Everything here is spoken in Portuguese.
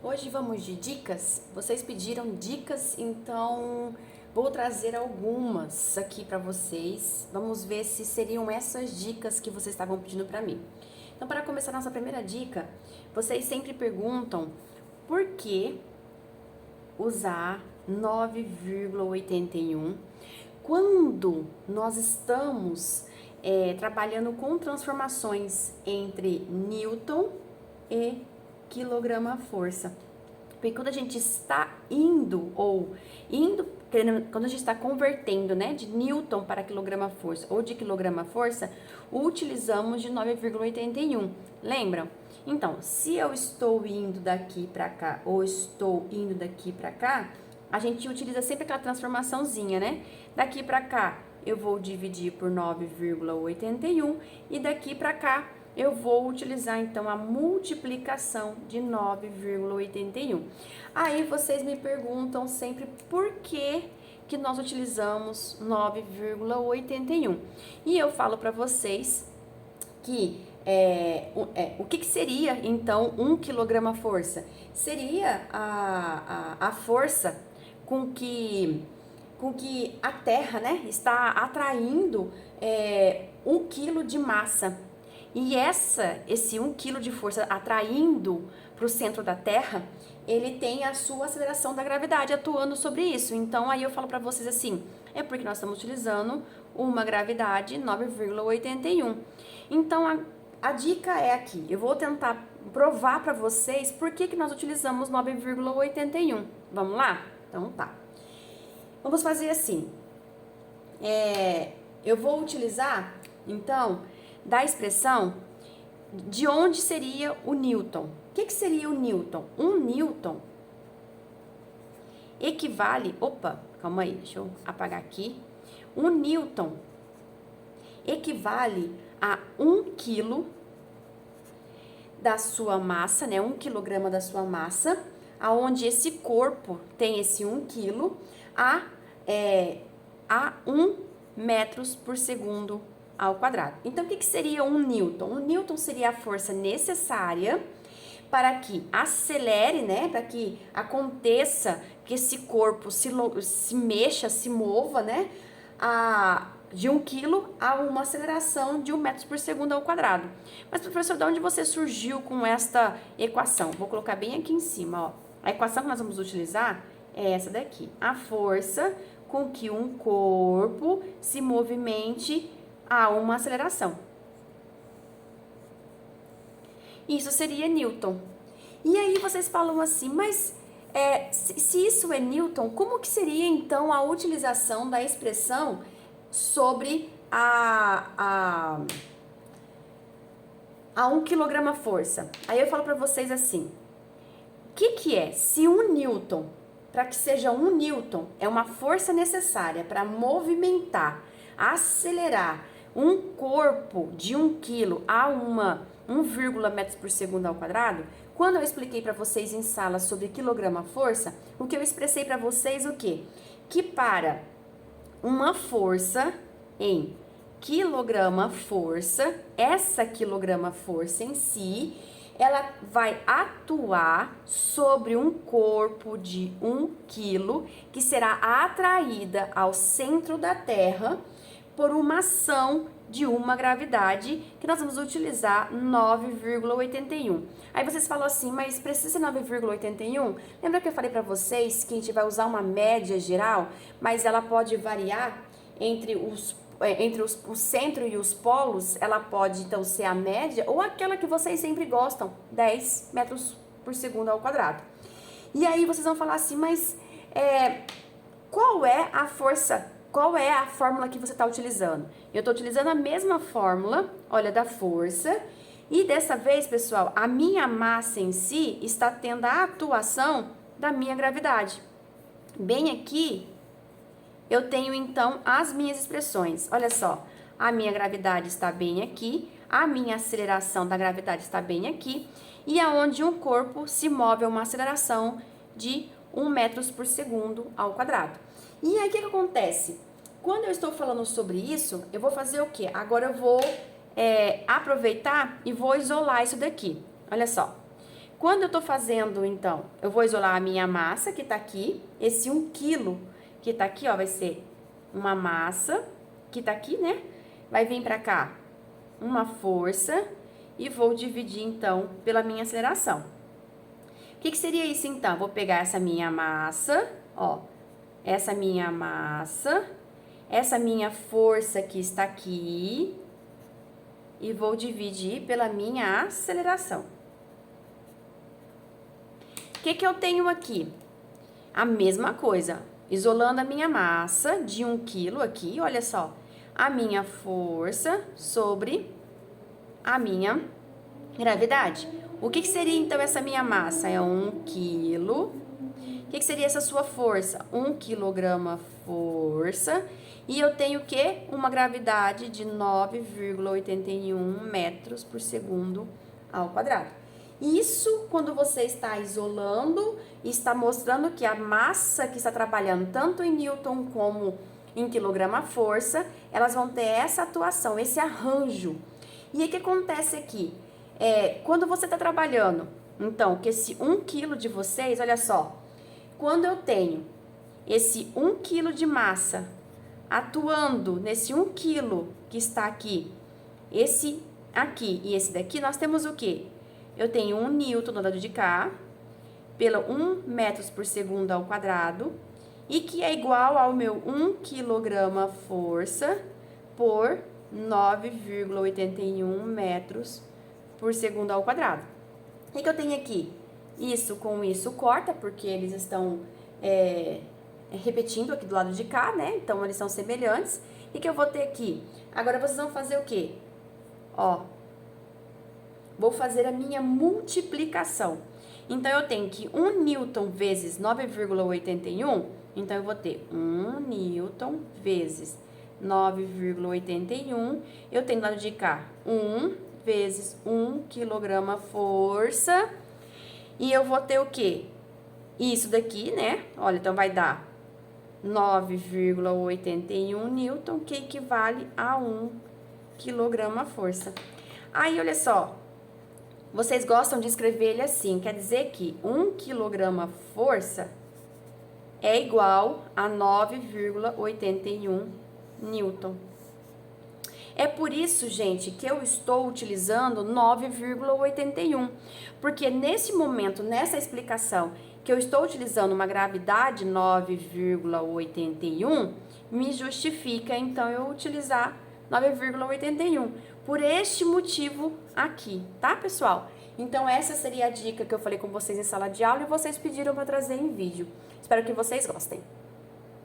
Hoje vamos de dicas. Vocês pediram dicas, então vou trazer algumas aqui para vocês. Vamos ver se seriam essas dicas que vocês estavam pedindo para mim. Então, para começar a nossa primeira dica, vocês sempre perguntam por que usar 9,81 quando nós estamos trabalhando com transformações entre Newton e quilograma-força. Porque quando a gente está quando a gente está convertendo, né, de Newton para quilograma-força ou de quilograma-força, utilizamos de 9,81. Lembram? Então, se eu estou indo daqui para cá ou estou indo daqui para cá, a gente utiliza sempre aquela transformaçãozinha, né? Daqui para cá, eu vou dividir por 9,81 e daqui para cá eu vou utilizar então a multiplicação de 9,81. Aí vocês me perguntam sempre por que nós utilizamos 9,81. E eu falo para vocês que o que seria então 1 quilograma-força? Seria a força com que a Terra, né, está atraindo 1 quilo de massa. E esse 1 quilo de força atraindo para o centro da Terra, ele tem a sua aceleração da gravidade atuando sobre isso. Então, aí eu falo para vocês assim, é porque nós estamos utilizando uma gravidade 9,81. Então, a dica é aqui, eu vou tentar provar para vocês por que nós utilizamos 9,81. Vamos lá? Então, tá. Vamos fazer assim, eu vou utilizar, então, da expressão de onde seria o Newton. O que seria o Newton? Um Newton equivale... Opa, calma aí, deixa eu apagar aqui. Um Newton equivale a 1 quilo da sua massa, né? 1 quilograma da sua massa, aonde esse corpo tem esse 1 quilo a 1 metros por segundo ao quadrado. Então, o que seria 1 Newton? 1 Newton seria a força necessária para que acelere, né? Para que aconteça, que esse corpo se mexa, se mova, né? De 1 quilo a uma aceleração de 1 metro por segundo ao quadrado. Mas, professor, de onde você surgiu com esta equação? Vou colocar bem aqui em cima, ó. A equação que nós vamos utilizar é essa daqui. A força com que um corpo se movimente a uma aceleração. Isso seria Newton. E aí vocês falam assim, mas se isso é Newton, como que seria então a utilização da expressão sobre a 1 quilograma-força? Aí eu falo para vocês assim, o que é? Se 1 Newton, para que seja 1 Newton, é uma força necessária para movimentar, acelerar um corpo de 1 quilo a 1,1 metros por segundo ao quadrado, quando eu expliquei para vocês em sala sobre quilograma-força, o que eu expressei para vocês o quê? Que para uma força em quilograma-força, essa quilograma-força em si, ela vai atuar sobre um corpo de 1 quilo, que será atraída ao centro da Terra por uma ação de uma gravidade, que nós vamos utilizar 9,81. Aí vocês falam assim, mas precisa ser 9,81? Lembra que eu falei para vocês que a gente vai usar uma média geral, mas ela pode variar entre o centro e os polos, ela pode então ser a média ou aquela que vocês sempre gostam, 10 metros por segundo ao quadrado. E aí vocês vão falar assim, mas qual é a força? Qual é a fórmula que você está utilizando? Eu estou utilizando a mesma fórmula, olha, da força. E dessa vez, pessoal, a minha massa em si está tendo a atuação da minha gravidade. Bem aqui, eu tenho então as minhas expressões. Olha só, a minha gravidade está bem aqui, a minha aceleração da gravidade está bem aqui, e aonde um corpo se move a uma aceleração de 1 metros por segundo ao quadrado. E aí, o que acontece? Quando eu estou falando sobre isso, eu vou fazer o quê? Agora eu vou aproveitar e vou isolar isso daqui. Olha só. Quando eu tô fazendo, então, eu vou isolar a minha massa, que tá aqui. Esse 1 quilo que tá aqui, ó, vai ser uma massa, que tá aqui, né? Vai vir pra cá uma força e vou dividir, então, pela minha aceleração. O que seria isso, então? Vou pegar essa minha massa, ó, essa minha massa, essa minha força que está aqui, e vou dividir pela minha aceleração. O que eu tenho aqui? A mesma coisa, isolando a minha massa de 1 quilo aqui, olha só, a minha força sobre a minha gravidade. O que seria, então, essa minha massa? É 1 quilo. O que seria essa sua força? 1 quilograma força. E eu tenho o quê? Uma gravidade de 9,81 metros por segundo ao quadrado. Isso quando você está isolando e está mostrando que a massa que está trabalhando tanto em Newton como em quilograma força, elas vão ter essa atuação, esse arranjo. E o que acontece aqui? Quando você está trabalhando, então, que esse 1 quilo de vocês, olha só, quando eu tenho esse 1 quilo de massa atuando nesse 1 quilo que está aqui, esse aqui e esse daqui, nós temos o quê? Eu tenho 1 newton no lado de cá, pelo 1 metros por segundo ao quadrado, e que é igual ao meu 1 quilograma força por 9,81 metros por segundo ao quadrado. O que eu tenho aqui? Isso com isso corta, porque eles estão repetindo aqui do lado de cá, né? Então, eles são semelhantes. E que eu vou ter aqui? Agora, vocês vão fazer o quê? Ó, vou fazer a minha multiplicação. Então, eu tenho que 1 newton vezes 9,81, então, eu vou ter 1 newton vezes 9,81, eu tenho do lado de cá 1 vezes 1 quilograma força, e eu vou ter o quê? Isso daqui, né? Olha, então vai dar 9,81 newton, que equivale a 1 quilograma força. Aí, olha só, vocês gostam de escrever ele assim, quer dizer que 1 quilograma força é igual a 9,81 newton. É por isso, gente, que eu estou utilizando 9,81, porque nesse momento, nessa explicação, que eu estou utilizando uma gravidade 9,81, me justifica, então, eu utilizar 9,81. Por este motivo aqui, tá, pessoal? Então, essa seria a dica que eu falei com vocês em sala de aula e vocês pediram para trazer em vídeo. Espero que vocês gostem.